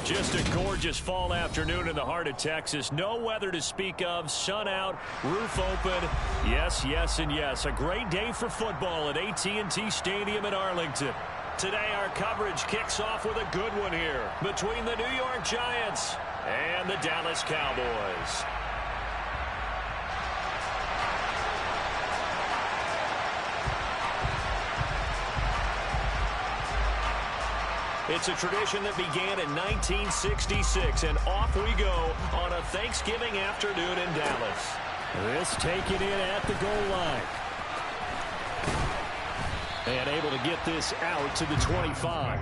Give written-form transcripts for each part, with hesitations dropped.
Just a gorgeous fall afternoon in the heart of Texas. No weather to speak of. Sun out, roof open. Yes, yes, and yes. A great day for football at AT&T Stadium in Arlington. Today our coverage kicks off with a good one here between the New York Giants and the Dallas Cowboys. It's a tradition that began in 1966, and off we go on a Thanksgiving afternoon in Dallas. This taken in at the goal line. And able to get this out to the 25.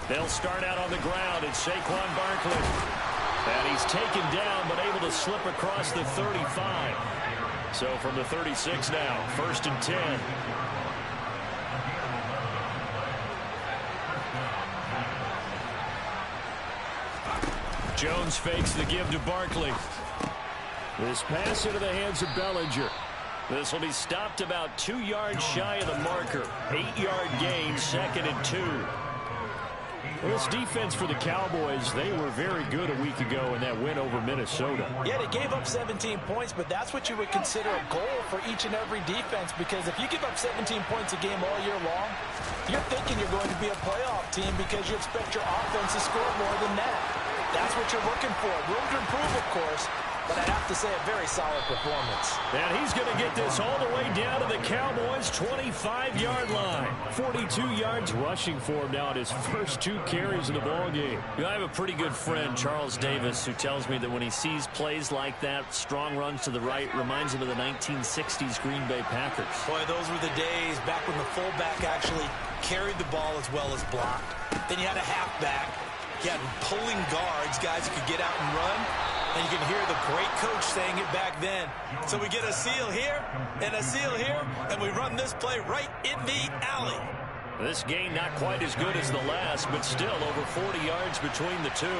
They'll start out on the ground. It's Saquon Barkley. And he's taken down but able to slip across the 35. So from the 36 now, 1st and 10. Jones fakes the give to Barkley. This pass into the hands of Bellinger. This will be stopped about 2 yards shy of the marker. 8-yard gain, 2nd and 2. Well, this defense for the Cowboys, they were very good a week ago in that win over Minnesota. Yeah, they gave up 17 points, but that's what you would consider a goal for each and every defense, because if you give up 17 points a game all year long, you're thinking you're going to be a playoff team because you expect your offense to score more than that. That's what you're looking for. Room to improve, of course, but I'd have to say a very solid performance. And he's going to get this all the way down to the Cowboys' 25-yard line. 42 yards rushing for him now at his first 2 carries of the ballgame. You know, I have a pretty good friend, Charles Davis, who tells me that when he sees plays like that, strong runs to the right, reminds him of the 1960s Green Bay Packers. Boy, those were the days back when the fullback actually carried the ball as well as blocked. Then you had a halfback. You had pulling guards, guys who could get out and run. And you can hear the great coach saying it back then. So we get a seal here and a seal here, and we run this play right in the alley. This gain not quite as good as the last, but still over 40 yards between the two.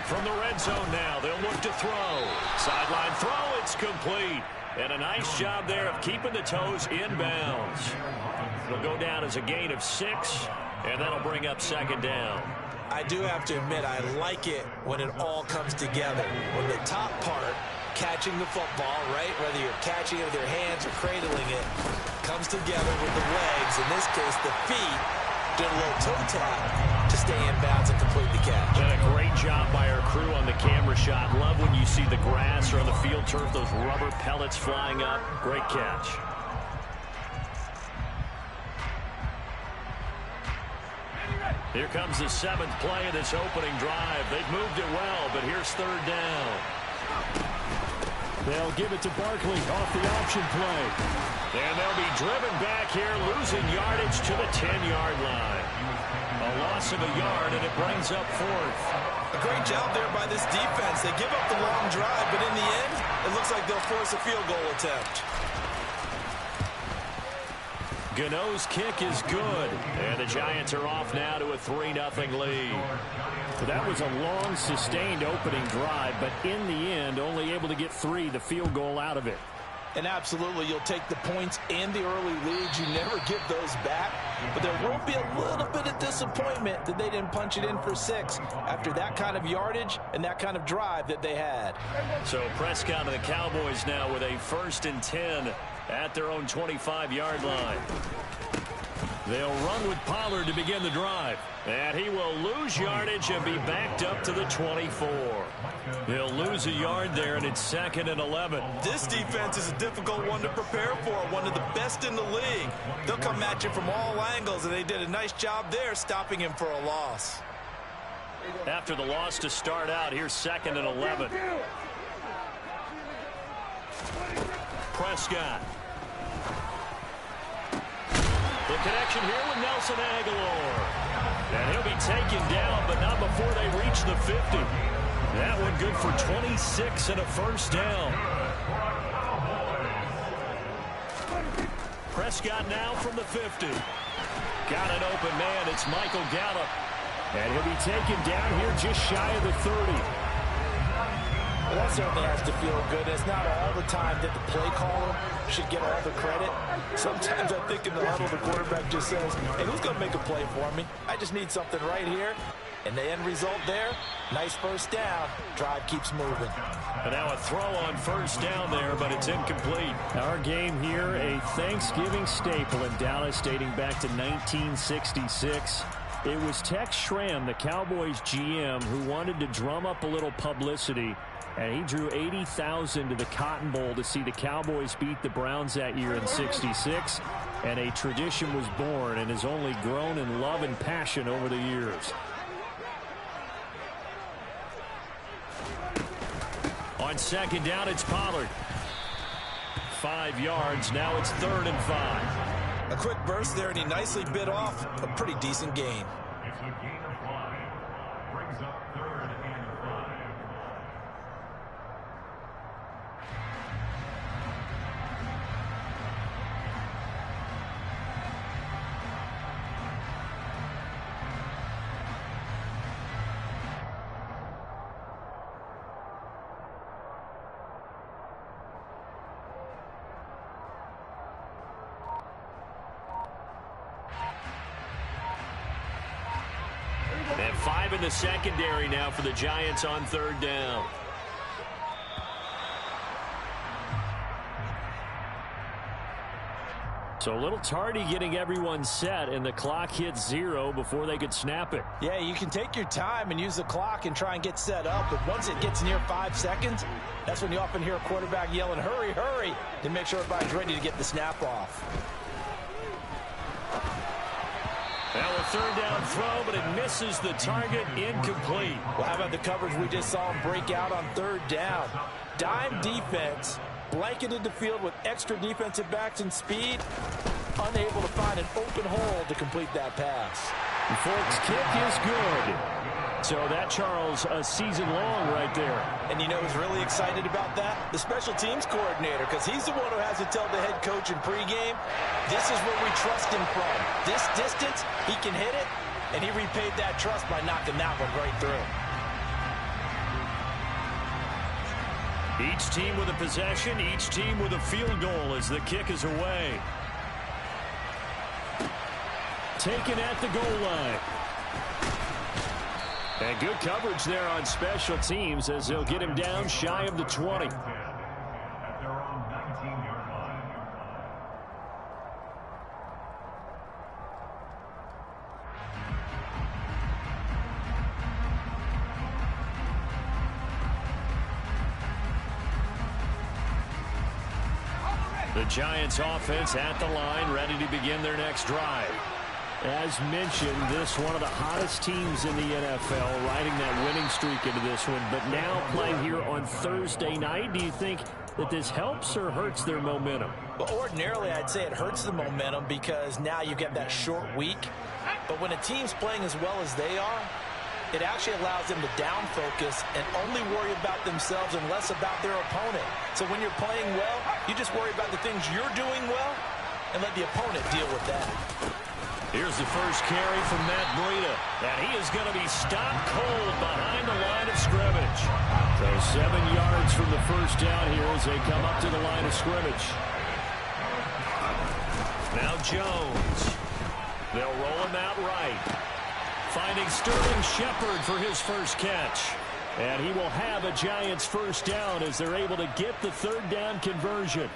From the red zone now, they'll look to throw. Sideline throw, it's complete. And a nice job there of keeping the toes inbounds. It'll go down as a gain of 6. And that'll bring up 2nd down. I do have to admit, I like it when it all comes together. When the top part, catching the football, right, whether you're catching it with your hands or cradling it, comes together with the legs. In this case, the feet did a little toe tap to stay in bounds and complete the catch. And a great job by our crew on the camera shot. Love when you see the grass or on the field turf, those rubber pellets flying up. Great catch. Here comes the 7th play of this opening drive. They've moved it well, but here's 3rd down. They'll give it to Barkley off the option play. And they'll be driven back here, losing yardage to the 10-yard line. A loss of a yard, and it brings up 4th. A great job there by this defense. They give up the long drive, but in the end, it looks like they'll force a field goal attempt. Gano's kick is good, and the Giants are off now to a 3-0 lead. That was a long, sustained opening drive, but in the end, only able to get 3, the field goal out of it. And absolutely, you'll take the points and the early leads. You never give those back, but there will be a little bit of disappointment that they didn't punch it in for 6 after that kind of yardage and that kind of drive that they had. So Prescott and the Cowboys now with a 1st and 10 at their own 25-yard line. They'll run with Pollard to begin the drive. And he will lose yardage and be backed up to the 24. He'll lose a yard there, and it's 2nd and 11. This defense is a difficult one to prepare for, one of the best in the league. They'll come at you from all angles, and they did a nice job there stopping him for a loss. After the loss to start out, here's 2nd and 11. Prescott. The connection here with Nelson Aguilar. And he'll be taken down, but not before they reach the 50. That one good for 26 and a first down. Prescott now from the 50. Got an open man. It's Michael Gallup. And he'll be taken down here just shy of the 30. Well, that certainly has to feel good. It's not all the time that the play caller should get all the credit. Sometimes I think in the huddle, the quarterback just says, hey, who's going to make a play for me? I just need something right here. And the end result there, nice first down. Drive keeps moving. And now a throw on first down there, but it's incomplete. Our game here, a Thanksgiving staple in Dallas dating back to 1966. It was Tex Schramm, the Cowboys GM, who wanted to drum up a little publicity, and he drew 80,000 to the Cotton Bowl to see the Cowboys beat the Browns that year in '66, and a tradition was born and has only grown in love and passion over the years. On 2nd down, it's Pollard. 5 yards. Now it's 3rd and 5. A quick burst there, and he nicely bit off a pretty decent gain. It's a gain of 5. Brings up 3rd and 5. And 5 in the secondary now for the Giants on 3rd down. So a little tardy getting everyone set, and the clock hits 0 before they could snap it. Yeah, you can take your time and use the clock and try and get set up, but once it gets near 5 seconds, that's when you often hear a quarterback yelling, hurry, hurry, to make sure everybody's ready to get the snap off. Now a 3rd down throw, but it misses the target. Incomplete. Well, how about the coverage we just saw him break out on 3rd down? Dime defense, blanketed the field with extra defensive backs and speed, unable to find an open hole to complete that pass. The Folks kick is good. So that, Charles, a season long right there. And you know who's really excited about that? The special teams coordinator, because he's the one who has to tell the head coach in pregame, this is where we trust him from. This distance, he can hit it, and he repaid that trust by knocking that one right through. Each team with a possession, each team with a field goal as the kick is away. Taken at the goal line. And good coverage there on special teams as they'll get him down shy of the 20. The Giants offense at the line, ready to begin their next drive. As mentioned, this one of the hottest teams in the NFL, riding that winning streak into this one, but now playing here on Thursday night. Do you think that this helps or hurts their momentum? Well, ordinarily, I'd say it hurts the momentum because now you get that short week. But when a team's playing as well as they are, it actually allows them to down focus and only worry about themselves and less about their opponent. So when you're playing well, you just worry about the things you're doing well and let the opponent deal with that. Here's the first carry from Matt Breida, and he is going to be stopped cold behind the line of scrimmage. So 7 yards from the first down here as they come up to the line of scrimmage. Now Jones. They'll roll him out right. Finding Sterling Shepard for his first catch. And he will have a Giants first down as they're able to get the 3rd down conversion.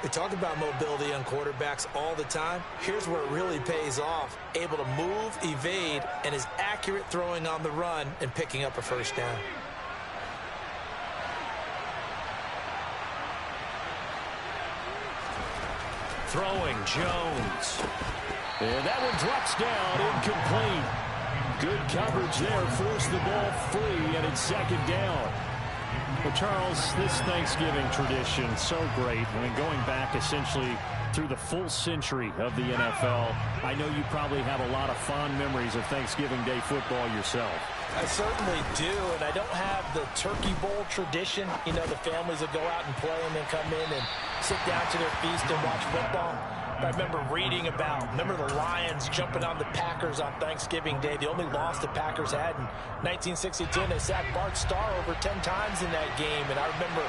We talk about mobility on quarterbacks all the time. Here's where it really pays off. Able to move, evade, and is accurate throwing on the run and picking up a first down. Throwing Jones. And that one drops down, incomplete. Good coverage there. Forced the ball free, and it's second down. Well, Charles, this Thanksgiving tradition, so great. I mean, going back essentially through the full century of the NFL, I know you probably have a lot of fond memories of Thanksgiving Day football yourself. I certainly do, and I don't have the Turkey Bowl tradition. You know, the families will go out and play and then come in and sit down to their feast and watch football. I remember reading about, the Lions jumping on the Packers on Thanksgiving Day. The only loss the Packers had in 1962, and they sacked Bart Starr over 10 times in that game. And I remember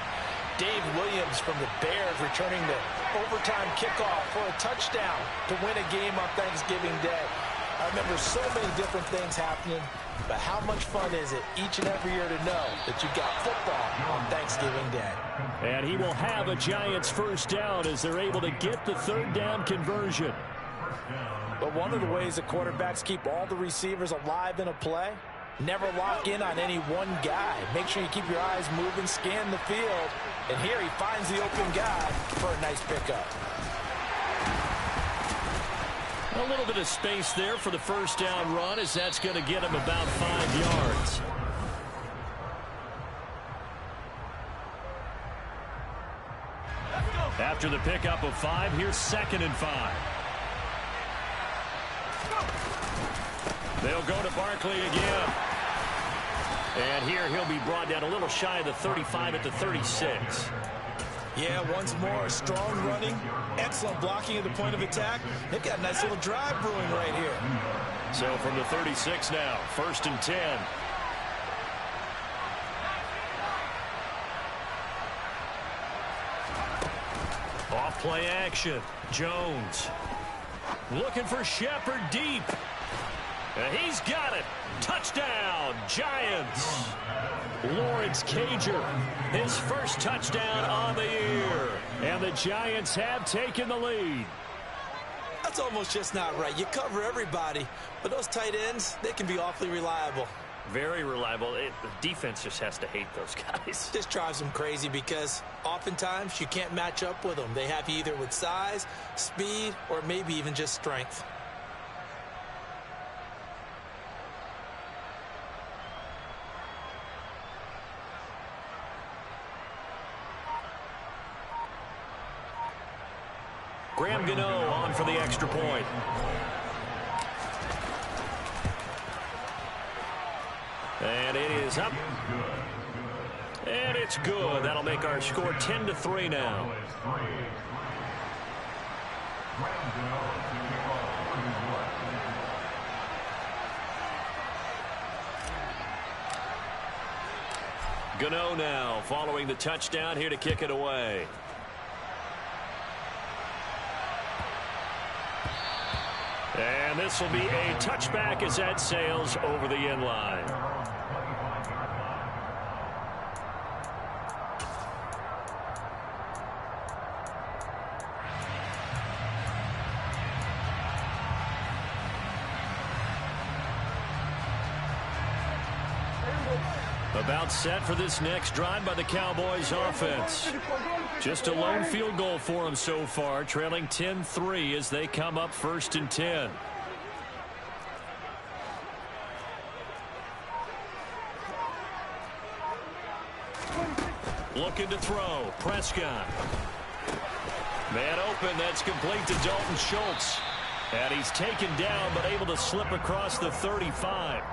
Dave Williams from the Bears returning the overtime kickoff for a touchdown to win a game on Thanksgiving Day. I remember so many different things happening, but how much fun is it each and every year to know that you've got football on Thanksgiving Day? And he will have a Giants first down as they're able to get the third down conversion. But one of the ways that quarterbacks keep all the receivers alive in a play, never lock in on any one guy. Make sure you keep your eyes moving, scan the field, and here he finds the open guy for a nice pickup. A little bit of space there for the first down run, as that's going to get him about 5 yards. After the pickup of 5, here's 2nd and 5. They'll go to Barkley again. And here he'll be brought down a little shy of the 35 at the 36. Yeah, once more, strong running, excellent blocking at the point of attack. They've got a nice little drive brewing right here. So from the 36 now, 1st and 10. Off play action. Jones looking for Shepard deep. And he's got it. Touchdown, Giants. Lawrence Cager, his first touchdown on the year. And the Giants have taken the lead. That's almost just not right. You cover everybody, but those tight ends, they can be awfully reliable. Very reliable. The defense just has to hate those guys. This drives them crazy because oftentimes you can't match up with them. They have you either with size, speed, or maybe even just strength. Graham Gano on for the extra point. And it is up. And it's good. That'll make our score 10-3 now. Gano now following the touchdown here to kick it away. And this will be a touchback as that sails over the end line. About set for this next drive by the Cowboys offense. Just a lone field goal for them so far, trailing 10-3 as they come up 1st and 10. Looking to throw. Prescott. Man open. That's complete to Dalton Schultz. And he's taken down but able to slip across the 35.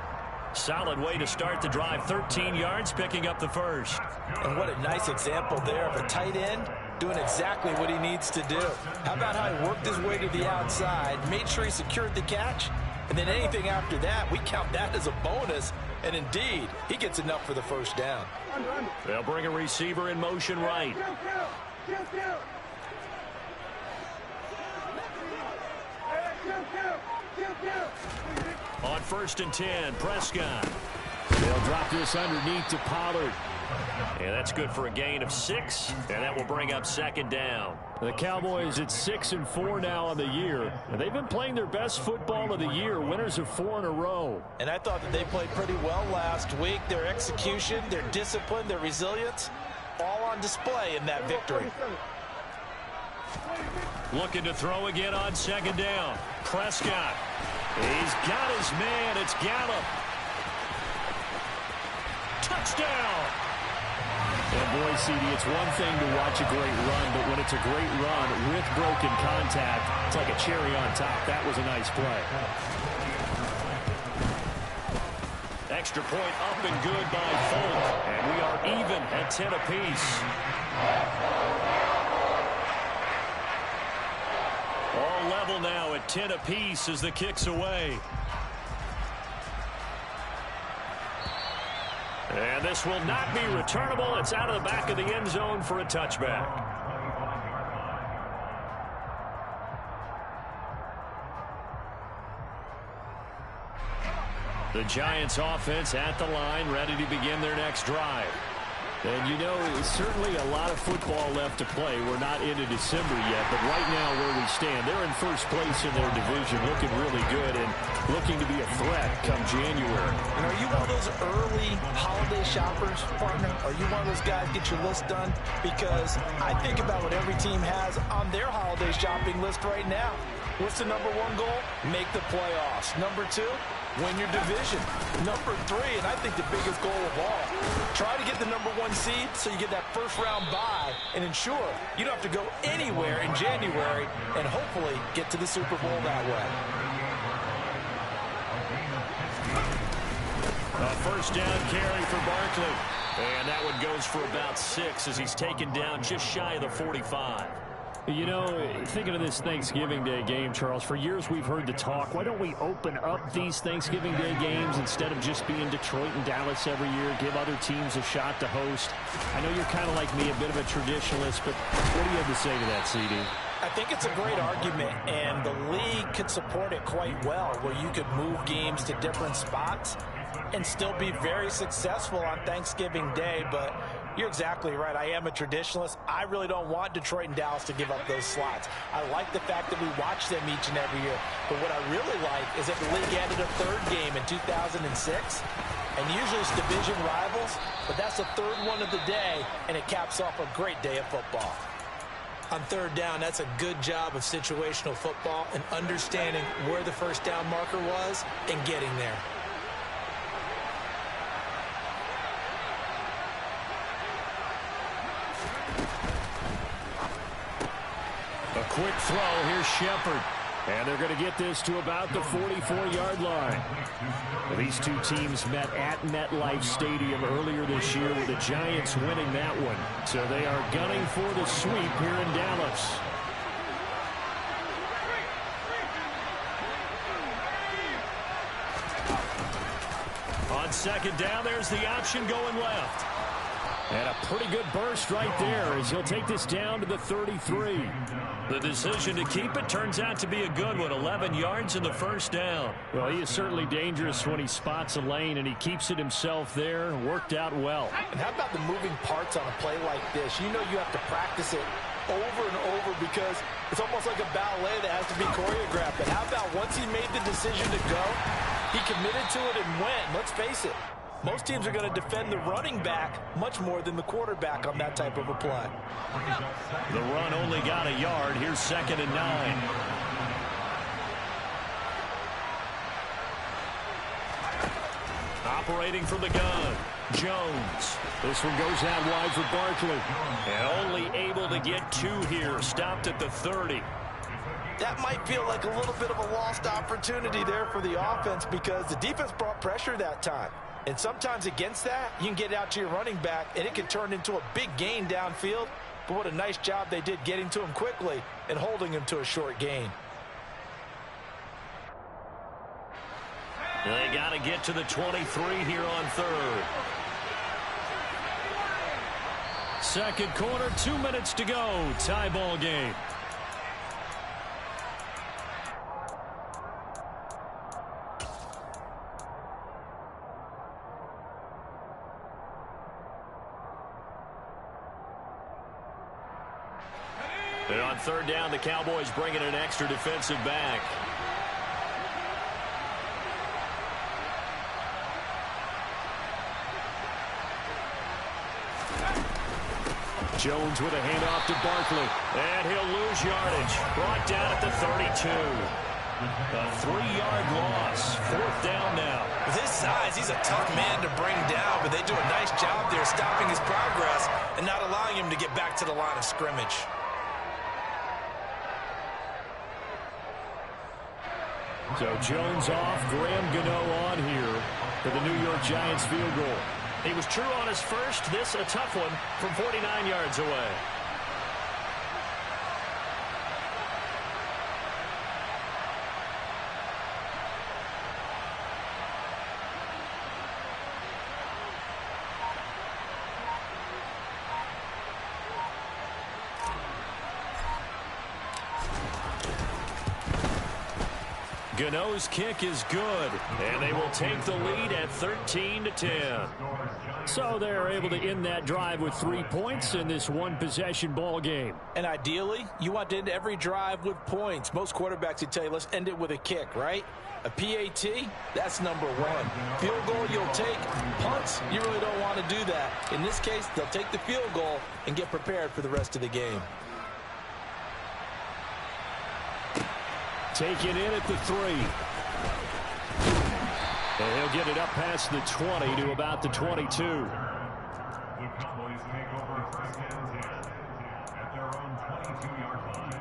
Solid way to start the drive. 13 yards, picking up the first. And what a nice example there of a tight end doing exactly what he needs to do. How about how he worked his way to the outside, made sure he secured the catch, and then anything after that, we count that as a bonus. And indeed, he gets enough for the first down. They'll bring a receiver in motion right. On 1st and 10, Prescott. They'll drop this underneath to Pollard. And that's good for a gain of 6, and that will bring up 2nd down. The Cowboys at 6-4 now on the year. And they've been playing their best football of the year, winners of 4 in a row. And I thought that they played pretty well last week. Their execution, their discipline, their resilience, all on display in that victory. Looking to throw again on 2nd down. Prescott. He's got his man. It's Gallup. Touchdown. And boy, CD, it's one thing to watch a great run, but when it's a great run with broken contact, it's like a cherry on top. That was a nice play. Extra point up and good by Folk. And we are even at 10 apiece. All level now at 10 apiece as the kick's away. And this will not be returnable. It's out of the back of the end zone for a touchback. The Giants offense at the line, ready to begin their next drive. And you know, certainly a lot of football left to play. We're not into December yet, but right now where we stand, they're in first place in their division, looking really good and looking to be a threat come January. And are you one of those early holiday shoppers, partner? Are you one of those guys get your list done? Because I think about what every team has on their holiday shopping list right now. What's the number one goal? Make the playoffs. Number two, win your division. Number three, and I think the biggest goal of all, try to get the number one seed so you get that first round bye and ensure you don't have to go anywhere in January and hopefully get to the Super Bowl that way. A first down carry for Barkley. And that one goes for about 6 as he's taken down just shy of the 45. You know, thinking of this Thanksgiving Day game, Charles, for years we've heard the talk, why don't we open up these Thanksgiving Day games instead of just being Detroit and Dallas every year, give other teams a shot to host? I know you're kind of like me, a bit of a traditionalist, but what do you have to say to that, CD? I think it's a great argument, and the league could support it quite well, where you could move games to different spots and still be very successful on Thanksgiving Day. But you're exactly right. I am a traditionalist. I really don't want Detroit and Dallas to give up those slots. I like the fact that we watch them each and every year. But what I really like is that the league added a third game in 2006. And usually it's division rivals, but that's the third one of the day, and it caps off a great day of football. On third down, that's a good job of situational football and understanding where the first down marker was and getting there. A quick throw. Here's Shepard. And they're going to get this to about the 44-yard line. Well, these two teams met at MetLife Stadium earlier this year with the Giants winning that one. So they are gunning for the sweep here in Dallas. On second down, there's the option going left. And a pretty good burst right there as he'll take this down to the 33. The decision to keep it turns out to be a good one. 11 yards in the first down. Well, he is certainly dangerous when he spots a lane, and he keeps it himself there. Worked out well. And how about the moving parts on a play like this? You know you have to practice it over and over because it's almost like a ballet that has to be choreographed. But how about once he made the decision to go, he committed to it and went. Let's face it. Most teams are going to defend the running back much more than the quarterback on that type of a play. The run only got a yard. Here's 2nd and 9. Operating from the gun, Jones. This one goes out wide for Barkley. And only able to get 2 here. Stopped at the 30. That might feel like a little bit of a lost opportunity there for the offense because the defense brought pressure that time. And sometimes against that, you can get out to your running back, and it can turn into a big gain downfield. But what a nice job they did getting to him quickly and holding him to a short gain. They got to get to the 23 here on 3rd. Second quarter, 2 minutes to go. Tie ball game. And on 3rd down, the Cowboys bring in an extra defensive back. Jones with a handoff to Barkley. And he'll lose yardage. Brought down at the 32. A 3-yard loss. 4th down now. With his size, he's a tough man to bring down, but they do a nice job there stopping his progress and not allowing him to get back to the line of scrimmage. So Jones off, Graham Gano on here for the New York Giants field goal. He was true on his first. This a tough one from 49 yards away. Gano's kick is good, and they will take the lead at 13-10. So they're able to end that drive with 3 points in this one-possession ball game. And ideally, you want to end every drive with points. Most quarterbacks would tell you, let's end it with a kick, right? A PAT, that's number one. Field goal, you'll take. Punts, you really don't want to do that. In this case, they'll take the field goal and get prepared for the rest of the game. Taken in at the 3. And he'll get it up past the 20 to about the 22. The Cowboys take over 1st and 10 at their own 22-yard line.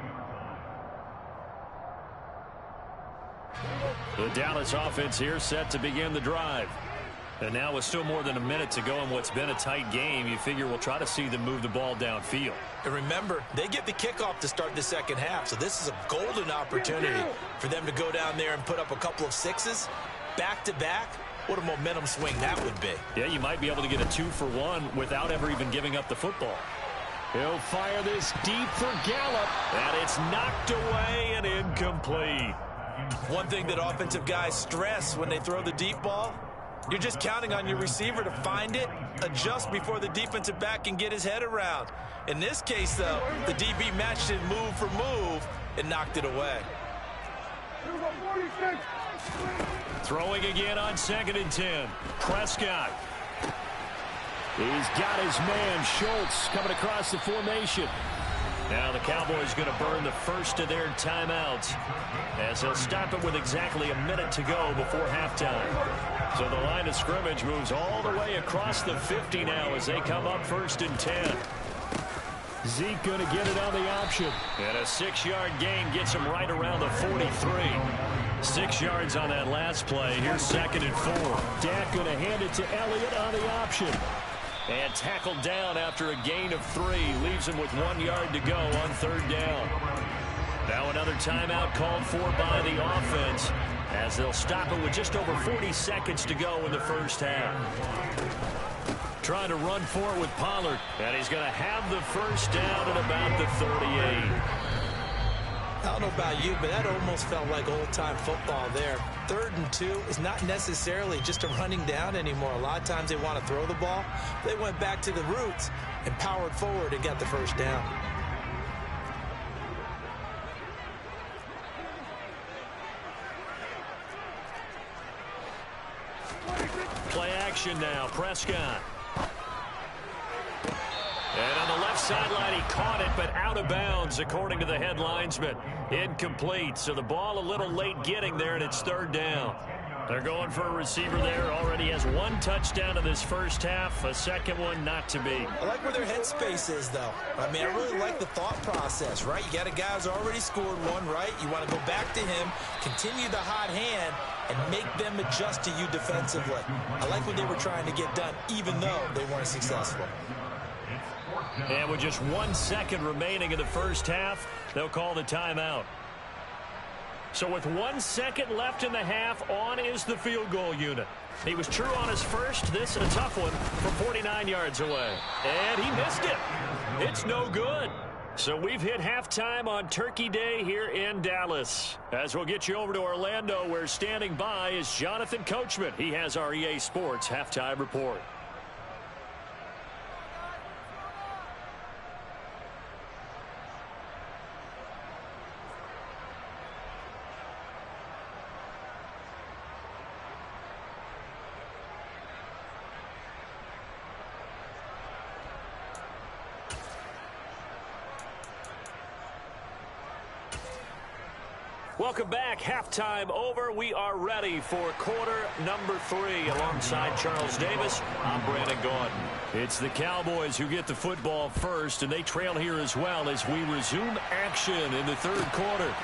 The Dallas offense here set to begin the drive. And now with still more than a minute to go in what's been a tight game, you figure we'll try to see them move the ball downfield. And remember, they get the kickoff to start the second half, so this is a golden opportunity for them to go down there and put up a couple of sixes back-to-back. What a momentum swing that would be. Yeah, you might be able to get a 2-for-1 without ever even giving up the football. He'll fire this deep for Gallup. And it's knocked away and incomplete. One thing that offensive guys stress when they throw the deep ball, you're just counting on your receiver to find it, adjust before the defensive back can get his head around. In this case, though, the DB matched it move for move and knocked it away. Throwing again on 2nd and 10. Prescott. He's got his man, Schultz, coming across the formation. Now the Cowboys going to burn the first of their timeouts as they'll stop it with exactly a minute to go before halftime. So the line of scrimmage moves all the way across the 50 now as they come up 1st and 10. Zeke going to get it on the option. And a 6-yard gain gets him right around the 43. 6 yards on that last play. Here's 2nd and 4. Dak going to hand it to Elliott on the option. And tackled down after a gain of 3. Leaves him with 1 yard to go on 3rd down. Now another timeout called for by the offense as they'll stop it with just over 40 seconds to go in the first half. Trying to run for it with Pollard. And he's going to have the first down at about the 38. I don't know about you, but that almost felt like old-time football there. 3rd and 2 is not necessarily just a running down anymore. A lot of times they want to throw the ball. They went back to the roots and powered forward and got the first down. Play action now. Prescott. And on the left sideline, he caught it, but out of bounds, according to the head linesman. Incomplete, so the ball a little late getting there, and it's 3rd down. They're going for a receiver there. Already has 1 touchdown in this first half, a second one not to be. I like where their headspace is, though. I mean, I really like the thought process, right? You got a guy who's already scored one, right? You want to go back to him, continue the hot hand, and make them adjust to you defensively. I like what they were trying to get done, even though they weren't successful. And with just 1 second remaining in the first half, they'll call the timeout. So with 1 second left in the half, on is the field goal unit. He was true on his first. This a tough one from 49 yards away. And he missed it. It's no good. So we've hit halftime on Turkey Day here in Dallas. As we'll get you over to Orlando, where standing by is Jonathan Coachman. He has our EA Sports halftime report. Welcome back. Halftime over. We are ready for quarter number 3. Alongside Charles Davis, I'm Brandon Gaudin. It's the Cowboys who get the football first, and they trail here as well as we resume action in the third quarter.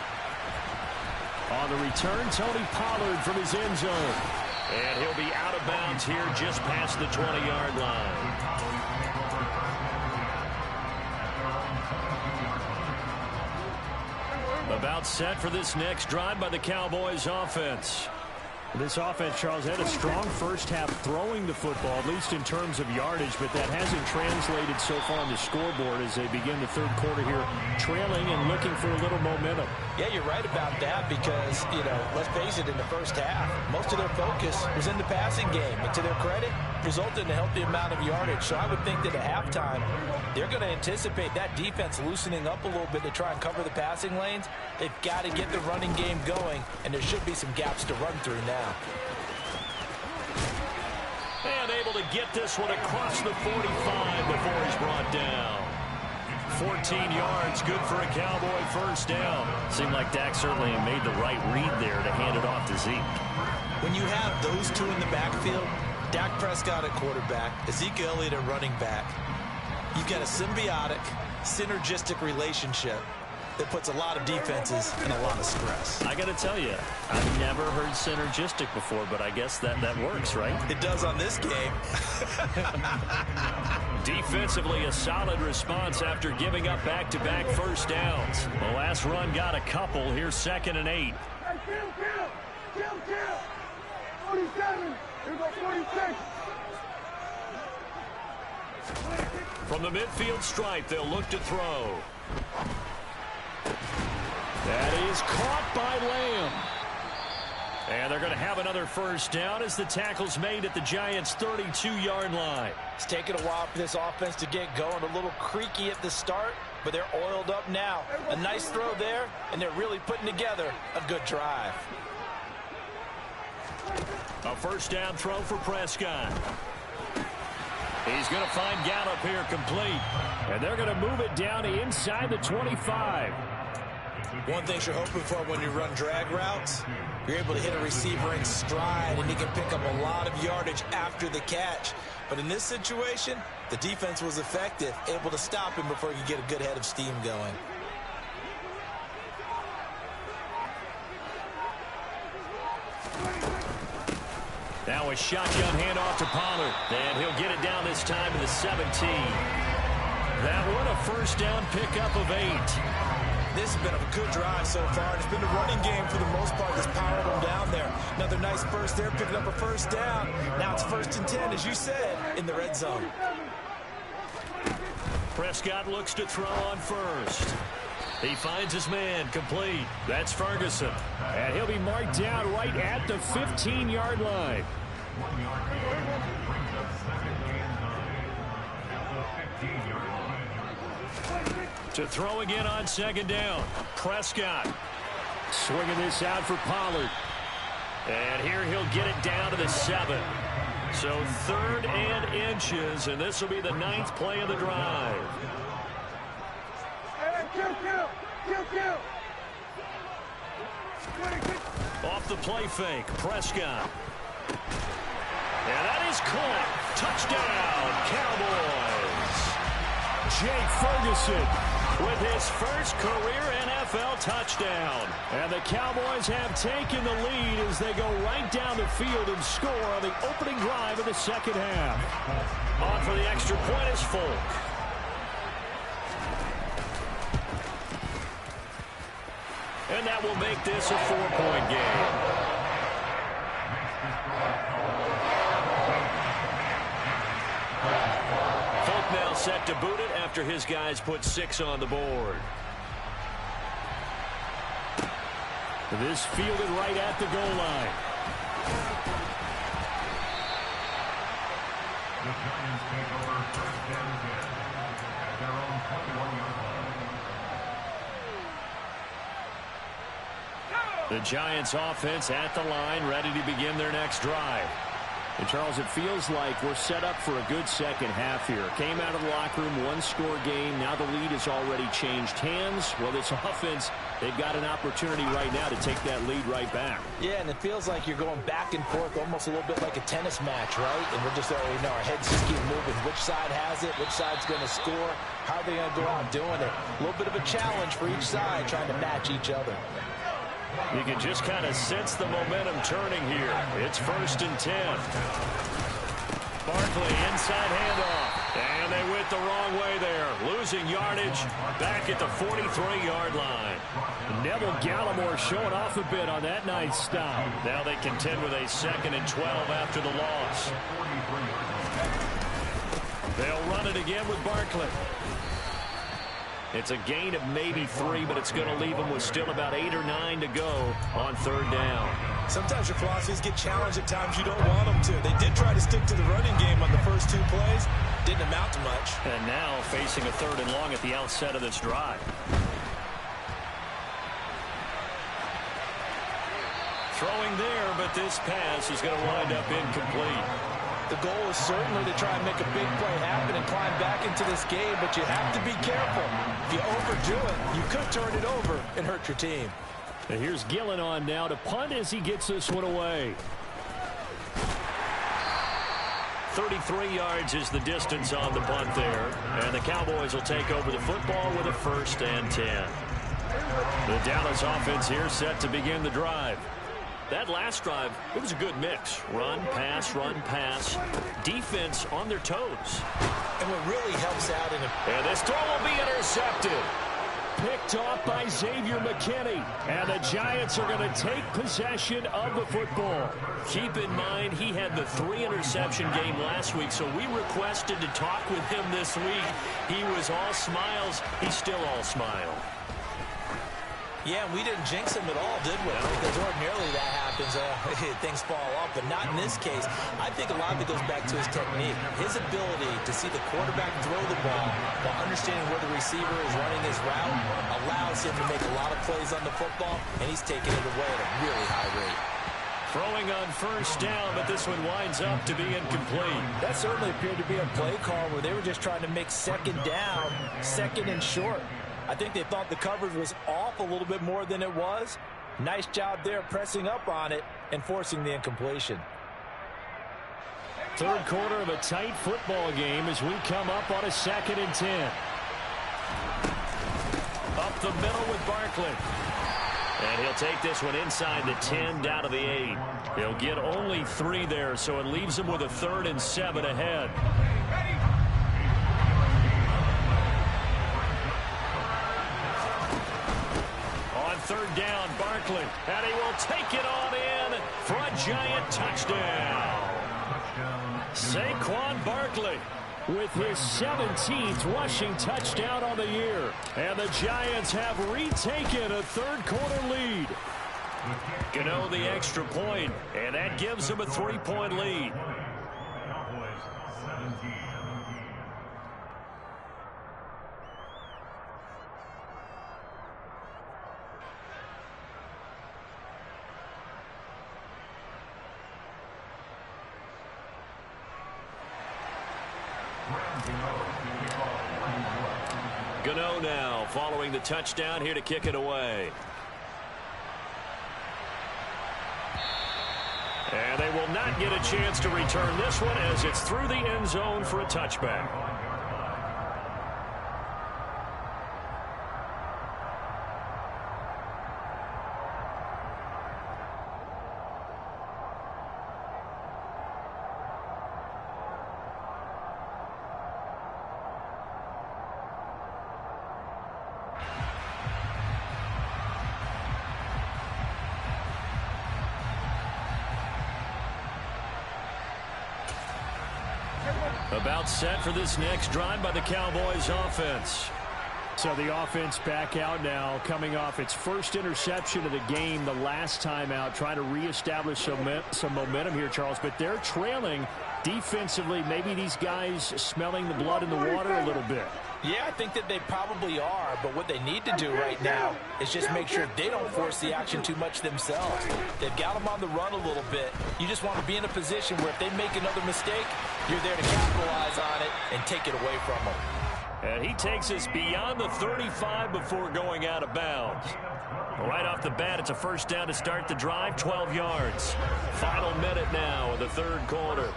On the return, Tony Pollard from his end zone. And he'll be out of bounds here just past the 20-yard line. About set for this next drive by the Cowboys offense. This offense, Charles, had a strong first half throwing the football, at least in terms of yardage, but that hasn't translated so far on the scoreboard as they begin the third quarter here, trailing and looking for a little momentum. Yeah, you're right about that because, let's face it, in the first half, most of their focus was in the passing game. And to their credit, resulted in a healthy amount of yardage. So I would think that at halftime, they're going to anticipate that defense loosening up a little bit to try and cover the passing lanes. They've got to get the running game going, and there should be some gaps to run through now. And able to get this one across the 45 before he's brought down. 14 yards, good for a Cowboy first down. Seemed like Dak certainly made the right read there to hand it off to Zeke. When you have those two in the backfield, Dak Prescott at quarterback, Ezekiel Elliott at running back, you've got a symbiotic, synergistic relationship that puts a lot of defenses in a lot of stress. I got to tell you, I've never heard synergistic before, but I guess that works, right? It does on this game. Defensively, a solid response after giving up back-to-back first downs. The last run got a couple. Here's 2nd and 8. Kill. 47. Here goes 46. From the midfield stripe, they'll look to throw. That is caught by Lamb. And they're going to have another first down as the tackle's made at the Giants' 32-yard line. It's taken a while for this offense to get going. A little creaky at the start, but they're oiled up now. A nice throw there, and they're really putting together a good drive. A first down throw for Prescott. He's going to find Gallup here complete. And they're going to move it down inside the 25. One thing you're hoping for when you run drag routes, you're able to hit a receiver in stride, and he can pick up a lot of yardage after the catch. But in this situation, the defense was effective, able to stop him before he could get a good head of steam going. Now a shotgun handoff to Pollard. And he'll get it down this time to the 17. That one a first down pickup of 8. This has been a good drive so far. It's been a running game for the most part that's powered them down there. Another nice burst there, picking up a first down. Now it's 1st and 10, as you said, in the red zone. Prescott looks to throw on first. He finds his man complete. That's Ferguson. And he'll be marked down right at the 15-yard line. 1 yard brings up 2nd and 9 at the 15-yard line. To throw again on 2nd down. Prescott Swinging this out for Pollard. And here he'll get it down to the 7. So 3rd and inches, and this will be the 9th play of the drive. Kill. Off the play fake, Prescott. And that is caught. Touchdown, Cowboys. Jake Ferguson with his first career NFL touchdown. And the Cowboys have taken the lead as they go right down the field and score on the opening drive of the second half. On for the extra point is Folk. And that will make this a 4-point game. Folk now set to boot it after his guys put 6 on the board. This fielded right at the goal line. The Giants take over 1st and 10 at their own 21-yard line. The Giants offense at the line, ready to begin their next drive. And, Charles, it feels like we're set up for a good second half here. Came out of the locker room, one-score game. Now the lead has already changed hands. Well, this offense, they've got an opportunity right now to take that lead right back. Yeah, and it feels like you're going back and forth almost a little bit like a tennis match, right? And we're just, our heads just keep moving. Which side has it? Which side's going to score? How are they going to go out doing it? A little bit of a challenge for each side trying to match each other. You can just kind of sense the momentum turning here. It's 1st and 10. Barkley, inside handoff. And they went the wrong way there. Losing yardage back at the 43-yard line. Neville Gallimore showing off a bit on that nice stop. Now they contend with a 2nd and 12 after the loss. They'll run it again with Barkley. It's a gain of maybe 3, but it's going to leave them with still about 8 or 9 to go on 3rd down. Sometimes your philosophies get challenged at times you don't want them to. They did try to stick to the running game on the first 2 plays. Didn't amount to much. And now facing a 3rd and long at the outset of this drive. Throwing there, but this pass is going to wind up incomplete. The goal is certainly to try and make a big play happen and climb back into this game, but you have to be careful. If you overdo it, you could turn it over and hurt your team. And here's Gillen on now to punt as he gets this one away. 33 yards is the distance on the punt there. And the Cowboys will take over the football with a 1st and 10. The Dallas offense here set to begin the drive. That last drive, it was a good mix. Run, pass. Defense on their toes. And what really helps out in a... And this throw will be intercepted. Picked off by Xavier McKinney. And the Giants are going to take possession of the football. Keep in mind, he had the 3-interception game last week, so we requested to talk with him this week. He was all smiles. He's still all smile. Yeah, we didn't jinx him at all, did we? Because ordinarily that happens, things fall off, but not in this case. I think a lot of it goes back to his technique. His ability to see the quarterback throw the ball while understanding where the receiver is running his route allows him to make a lot of plays on the football, and he's taking it away at a really high rate. Throwing on 1st down, but this one winds up to be incomplete. That certainly appeared to be a play call where they were just trying to make 2nd down, 2nd and short. I think they thought the coverage was off a little bit more than it was. Nice job there pressing up on it and forcing the incompletion. 3rd quarter of a tight football game as we come up on a 2nd and 10. Up the middle with Barkley. And he'll take this one inside the 10 down to the 8. He'll get only 3 there, so it leaves him with a 3rd and 7 ahead. On 3rd down, Barkley. And he will take it on in for a Giant touchdown. Saquon Barkley with his 17th rushing touchdown on the year. And the Giants have retaken a 3rd quarter lead. Gano the extra point, and that gives them a 3-point lead. Gano now following the touchdown here to kick it away. And they will not get a chance to return this one as it's through the end zone for a touchback. About set for this next drive by the Cowboys offense. So the offense back out now, coming off its 1st interception of the game the last time out, trying to reestablish some momentum here, Charles. But they're trailing Defensively, maybe these guys smelling the blood in the water a little bit. Yeah, I think that they probably are, but what they need to do right now is just make sure they don't force the action too much themselves. They've got them on the run a little bit. You just want to be in a position where if they make another mistake, you're there to capitalize on it and take it away from them. And he takes us beyond the 35 before going out of bounds. Right off the bat, it's a first down to start the drive, 12 yards. Final minute now in the third quarter.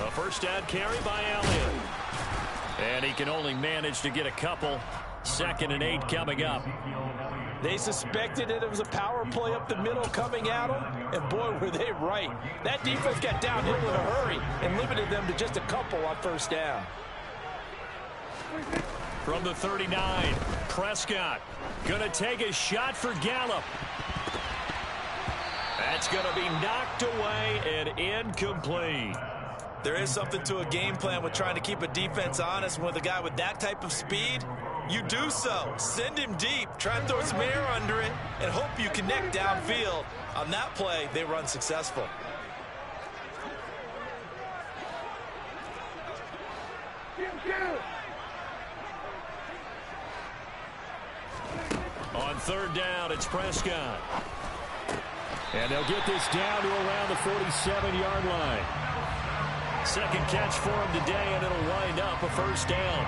A first down carry by Elliott. And he can only manage to get a couple. 2nd and 8 coming up. They suspected that it was a power play up the middle coming at them, and boy, were they right. That defense got downhill in a hurry and limited them to just a couple on first down. From the 39, Prescott going to take a shot for Gallup. That's going to be knocked away and incomplete. There is something to a game plan with trying to keep a defense honest. With a guy with that type of speed, you do so. Send him deep, try and throw some air under it, and hope you connect downfield. On that play, they run successful. On third down, it's Prescott. And they'll get this down to around the 47-yard line. Second catch for him today, and it'll wind up a first down.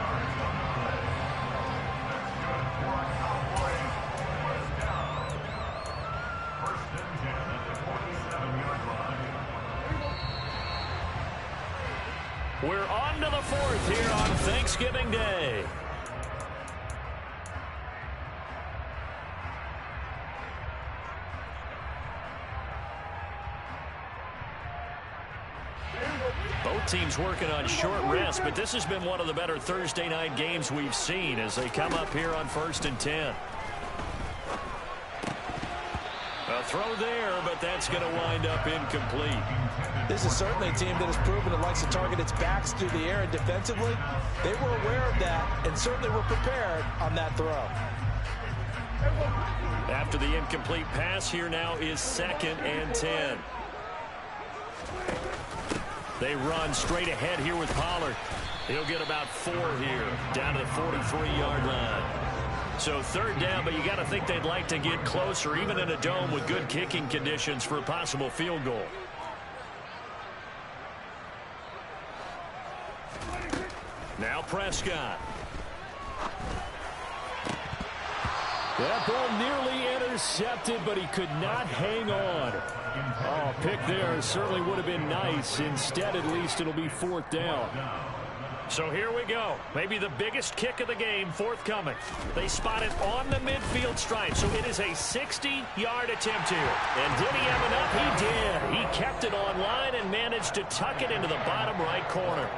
We're on to the fourth here on Thanksgiving Day. Both teams working on short rest, but this has been one of the better Thursday night games we've seen as they come up here on 1st and 10. A throw there, but that's going to wind up incomplete. This is certainly a team that has proven it likes to target its backs through the air and defensively. They were aware of that and certainly were prepared on that throw. After the incomplete pass, here now is 2nd and 10. They run straight ahead here with Pollard. He'll get about 4 here, down to the 43-yard line. So third down, but you got to think they'd like to get closer, even in a dome with good kicking conditions for a possible field goal. Now Prescott. That ball nearly intercepted, but he could not hang on. Oh, pick there certainly would have been nice. Instead, at least, it'll be 4th down. So here we go. Maybe the biggest kick of the game forthcoming. They spot it on the midfield stripe, so it is a 60-yard attempt here. And did he have enough? He did. He kept it on line and managed to tuck it into the bottom right corner.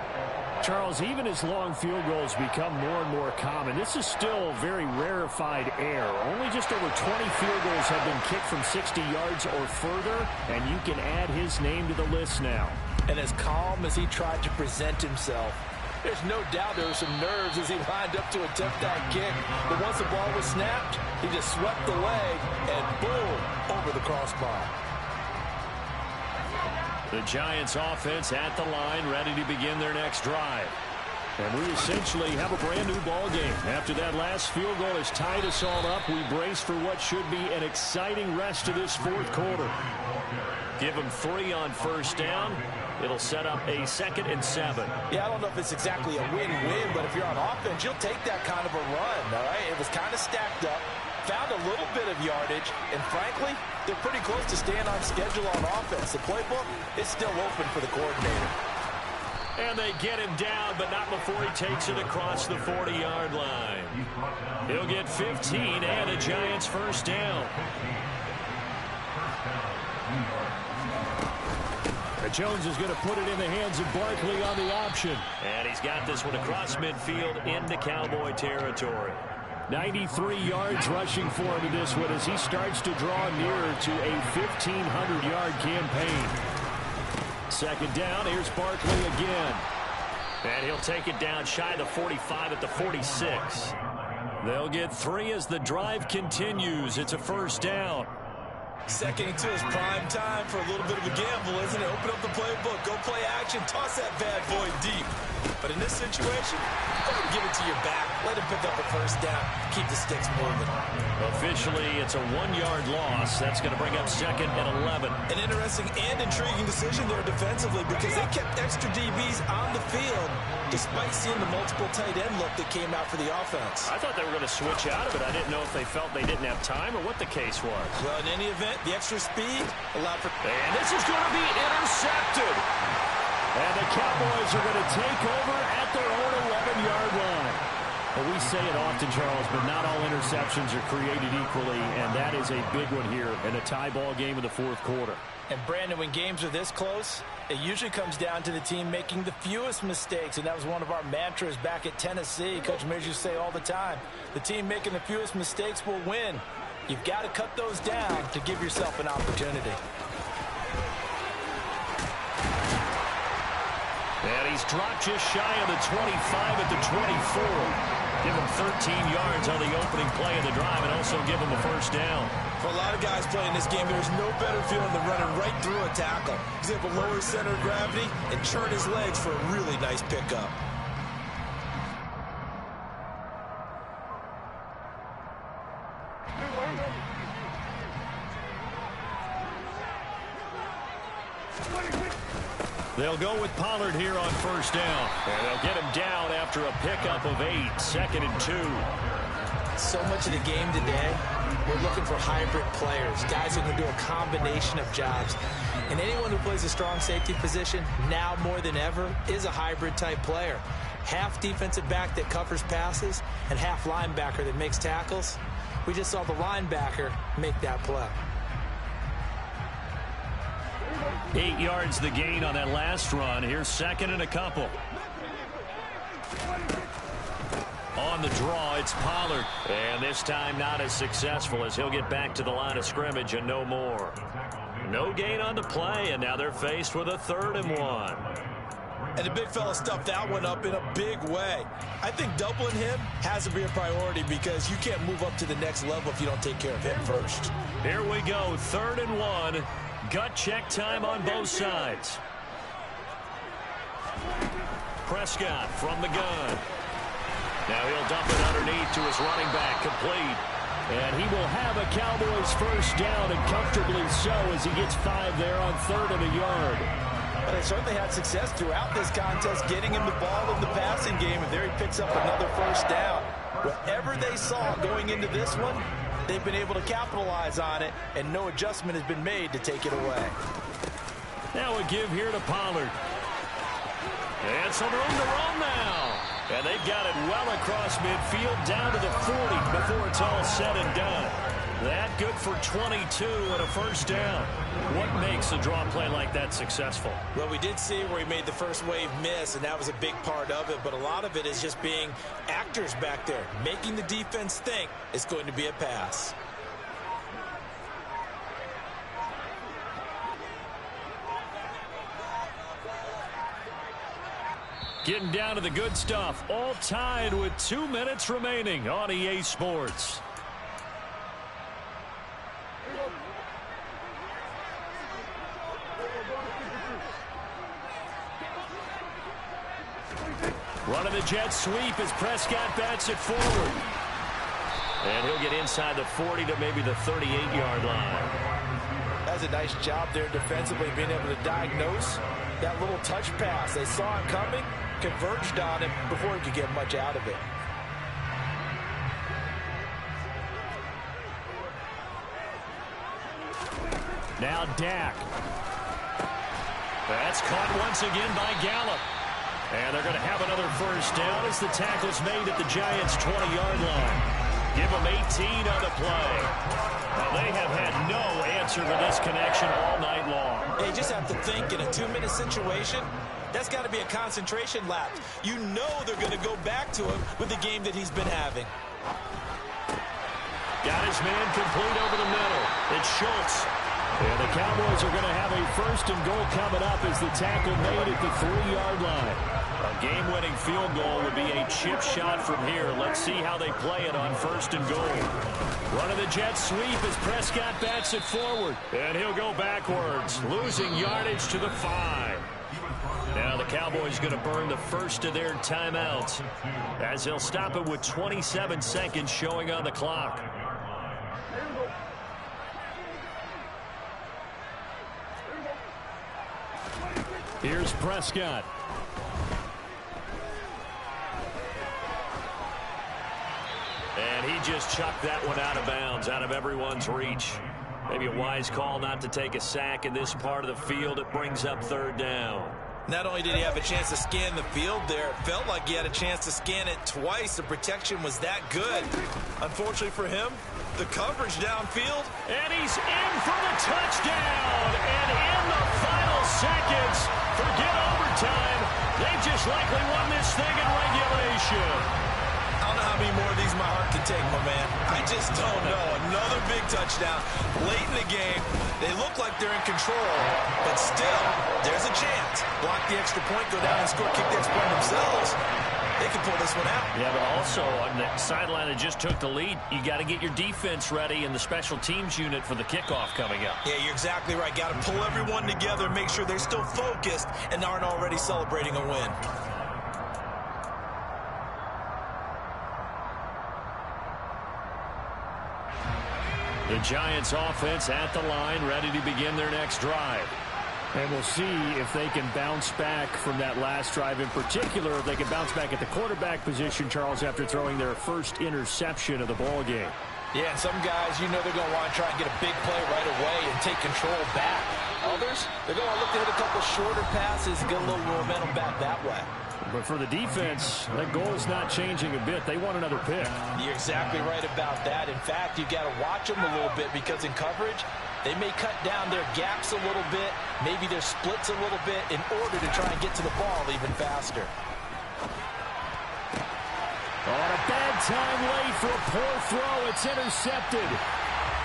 Charles, even as long field goals become more and more common, this is still very rarefied air. Only just over 20 field goals have been kicked from 60 yards or further, and you can add his name to the list now. And as calm as he tried to present himself, there's no doubt there were some nerves as he lined up to attempt that kick. But once the ball was snapped, he just swept the leg and boom, over the crossbar. The Giants offense at the line, ready to begin their next drive. And we essentially have a brand new ball game. After that last field goal has tied us all up, we brace for what should be an exciting rest of this 4th quarter. Give them 3 on first down. It'll set up a 2nd and 7. Yeah, I don't know if it's exactly a win-win, but if you're on offense, you'll take that kind of a run, all right? It was kind of stacked up, found a little bit of yardage, and frankly, they're pretty close to staying on schedule on offense. The playbook is still open for the coordinator. And they get him down, but not before he takes it across the 40-yard line. He'll get 15 and a Giants first down. Jones is going to put it in the hands of Barkley on the option. And he's got this one across midfield into Cowboy territory. 93 yards rushing for him in this one as he starts to draw nearer to a 1,500-yard campaign. 2nd down, here's Barkley again. And he'll take it down shy of the 45 at the 46. They'll get 3 as the drive continues. It's a first down. Second and 2 is prime time for a little bit of a gamble, isn't it? Open up the playbook, go play action, toss that bad boy deep. But in this situation, go ahead and give it to your back. Let him pick up a first down. Keep the sticks moving. Officially, it's a 1-yard loss. That's going to bring up 2nd and 11. An interesting and intriguing decision there defensively because they kept extra DBs on the field despite seeing the multiple tight end look that came out for the offense. I thought they were going to switch out of it. I didn't know if they felt they didn't have time or what the case was. Well, in any event, the extra speed allowed for... And this is going to be intercepted. And the Cowboys are going to take over at their own 11-yard line. Well, we say it often, Charles, but not all interceptions are created equally, and that is a big one here in a tie ball game in the fourth quarter. And, Brandon, when games are this close, it usually comes down to the team making the fewest mistakes, and that was one of our mantras back at Tennessee. Coach Mears used to say all the time, the team making the fewest mistakes will win. You've got to cut those down to give yourself an opportunity. And he's dropped just shy of the 25 at the 24. Give him 13 yards on the opening play of the drive and also give him a first down. For a lot of guys playing this game, there's no better feeling than running right through a tackle. He's able to lower his center of gravity and churn his legs for a really nice pickup. They'll go with Pollard here on first down. And they'll get him down after a pickup of 8, 2nd and 2. So much of the game today, we're looking for hybrid players, guys who can do a combination of jobs. And anyone who plays a strong safety position, now more than ever, is a hybrid type player. Half defensive back that covers passes and half linebacker that makes tackles. We just saw the linebacker make that play. 8 yards the gain on that last run. Here's 2nd and a couple. On the draw, it's Pollard. And this time not as successful as he'll get back to the line of scrimmage and no more. No gain on the play, and now they're faced with a 3rd and 1. And the big fella stuffed that one up in a big way. I think doubling him has to be a priority because you can't move up to the next level if you don't take care of him first. Here we go, 3rd and 1. Gut check time on both sides. Prescott from the gun. Now he'll dump it underneath to his running back, complete. And he will have a Cowboys first down, and comfortably so as he gets 5 there on 3rd and a yard. But they certainly had success throughout this contest getting him the ball in the passing game, and there he picks up another first down. Whatever they saw going into this one, they've been able to capitalize on it, and no adjustment has been made to take it away. Now a give here to Pollard. And some room to run now. And they've got it well across midfield down to the 40 before it's all said and done. That good for 22 and a first down. What makes a draw play like that successful? Well, we did see where he made the first wave miss, and that was a big part of it. But a lot of it is just being actors back there, making the defense think it's going to be a pass. Getting down to the good stuff. All tied with 2 minutes remaining on EA Sports. Running the jet sweep as Prescott bats it forward. And he'll get inside the 40 to maybe the 38-yard line. That's a nice job there defensively, being able to diagnose that little touch pass. They saw him coming, converged on him before he could get much out of it. Now Dak. That's caught once again by Gallup. And they're going to have another first down as the tackle's made at the Giants' 20-yard line. Give them 18 on the play. Now they have had no answer for this connection all night long. They just have to think in a 2-minute situation. That's got to be a concentration lapse. You know they're going to go back to him with the game that he's been having. Got his man complete over the middle. It's Schultz. And the Cowboys are going to have a 1st and goal coming up as the tackle made at the 3-yard line. A game game-winning field goal would be a chip shot from here. Let's see how they play it on 1st and goal. Running the jet sweep as Prescott bats it forward. And he'll go backwards, losing yardage to the 5. Now the Cowboys going to burn the first of their timeouts as they'll stop it with 27 seconds showing on the clock. Here's Prescott. And he just chucked that one out of bounds, out of everyone's reach. Maybe a wise call not to take a sack in this part of the field. It brings up 3rd down. Not only did he have a chance to scan the field there, it felt like he had a chance to scan it twice. The protection was that good. Unfortunately for him, the coverage downfield. And he's in for the touchdown. And in the final seconds, forget overtime. They just likely won this thing in regulation. I don't know how many more of these my heart can take, my man. I just don't know. Another big touchdown late in the game. They look like they're in control, but still, there's a chance. Block the extra point, go down and score, kick the extra point themselves. They can pull this one out. Yeah, but also on the sideline that just took the lead, you got to get your defense ready and the special teams unit for the kickoff coming up. Yeah, you're exactly right. Got to pull everyone together and make sure they're still focused and aren't already celebrating a win. The Giants offense at the line, ready to begin their next drive. And we'll see if they can bounce back from that last drive. In particular, if they can bounce back at the quarterback position, Charles, after throwing their first interception of the ball game. Yeah, and some guys, you know they're going to want to try and get a big play right away and take control back. Others, they're going to look to hit a couple shorter passes and get a little momentum back that way. But for the defense, that goal is not changing a bit. They want another pick. You're exactly right about that. In fact, you've got to watch them a little bit because in coverage, they may cut down their gaps a little bit, maybe their splits a little bit in order to try and get to the ball even faster. On a bad time late for a poor throw. It's intercepted.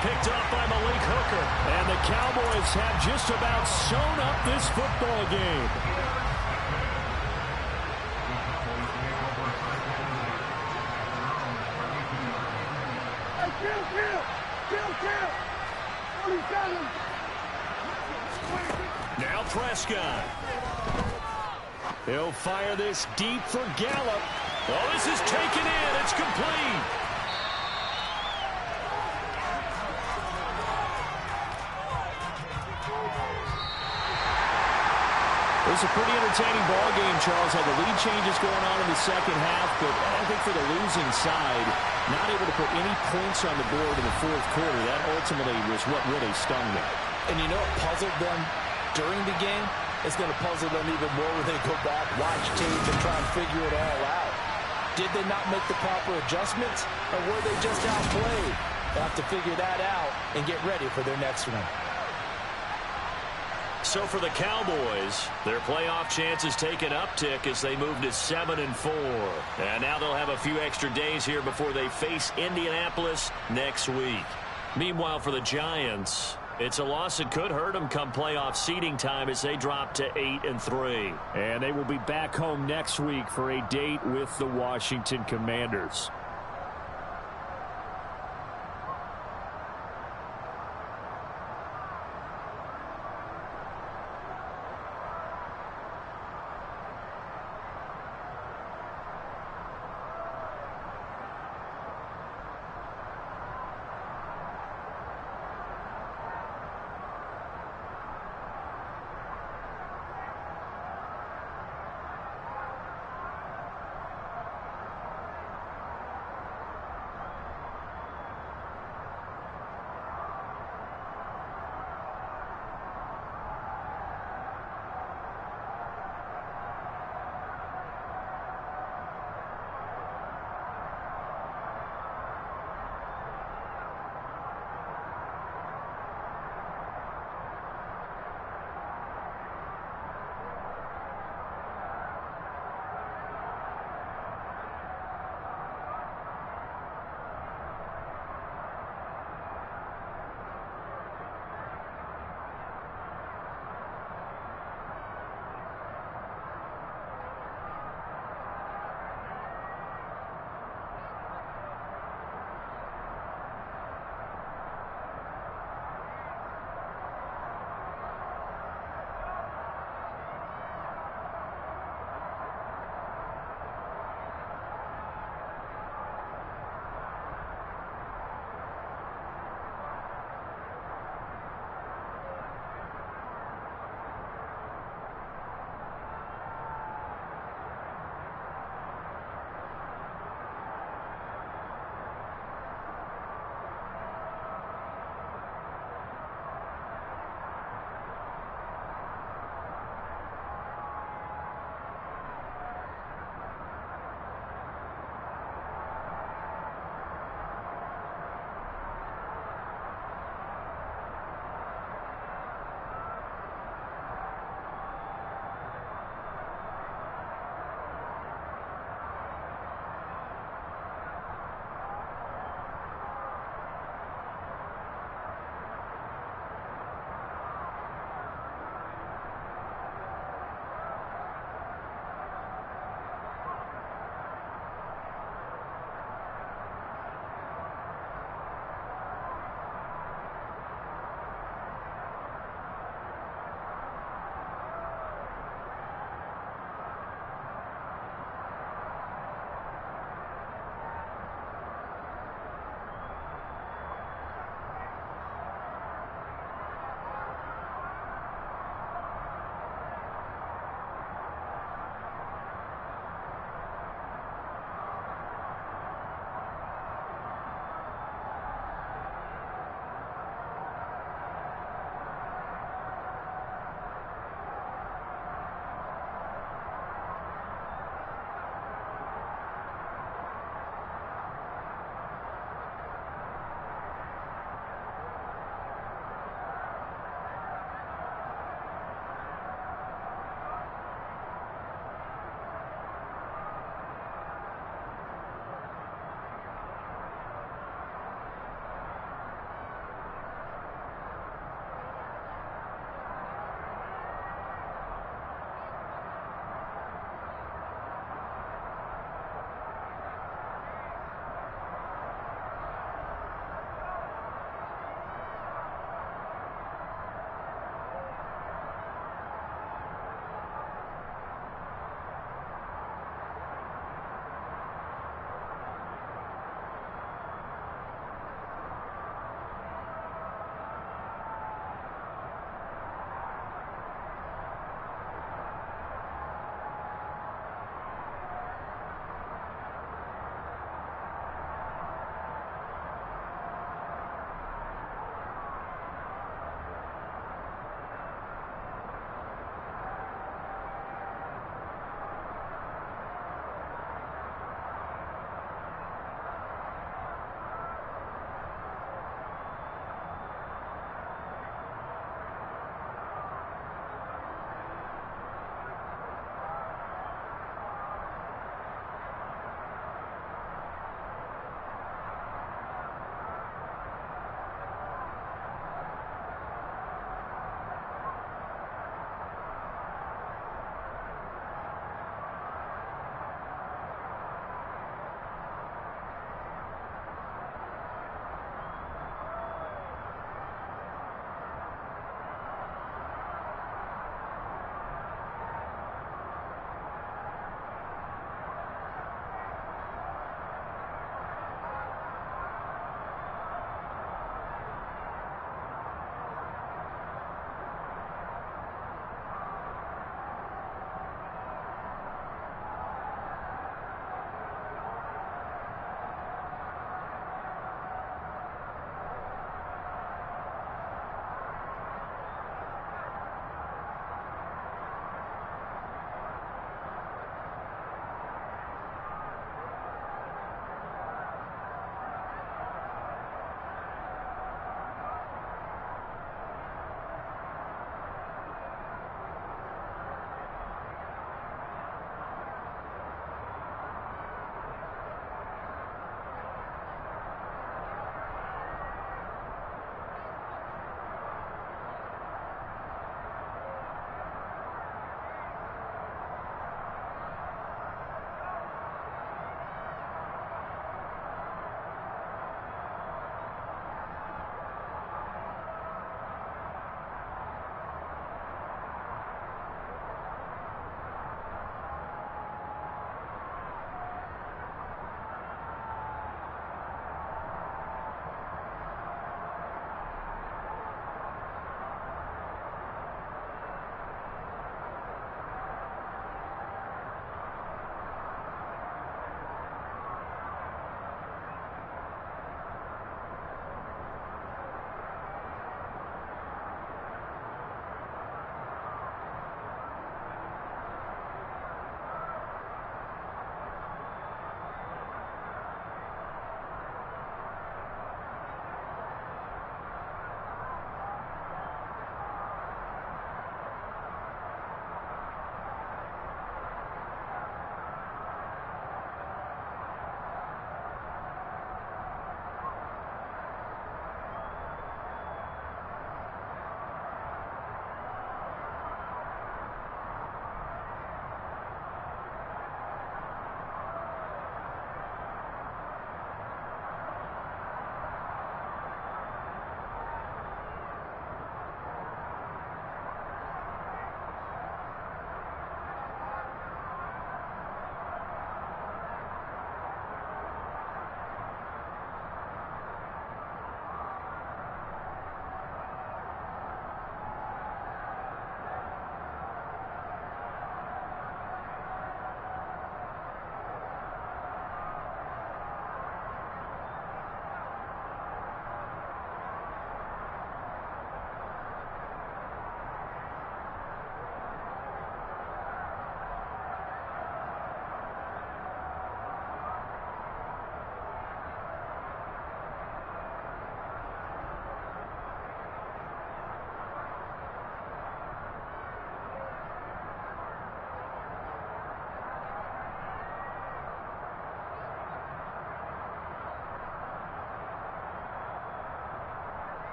Picked up by Malik Hooker. And the Cowboys have just about sewn up this football game. Now Prescott. He'll fire this deep for Gallup. Oh, this is taken in. It's complete. It was a pretty entertaining ball game, Charles. Had the lead changes going on in the second half, but I think for the losing side, not able to put any points on the board in the 4th quarter. That ultimately was what really stung them. And you know what puzzled them during the game? It's going to puzzle them even more when they go back, watch tape, and try and figure it all out. Did they not make the proper adjustments, or were they just outplayed? They'll have to figure that out and get ready for their next one. So for the Cowboys, their playoff chances take an uptick as they move to 7-4. And now they'll have a few extra days here before they face Indianapolis next week. Meanwhile, for the Giants, it's a loss that could hurt them come playoff seeding time as they drop to 8-3. And they will be back home next week for a date with the Washington Commanders.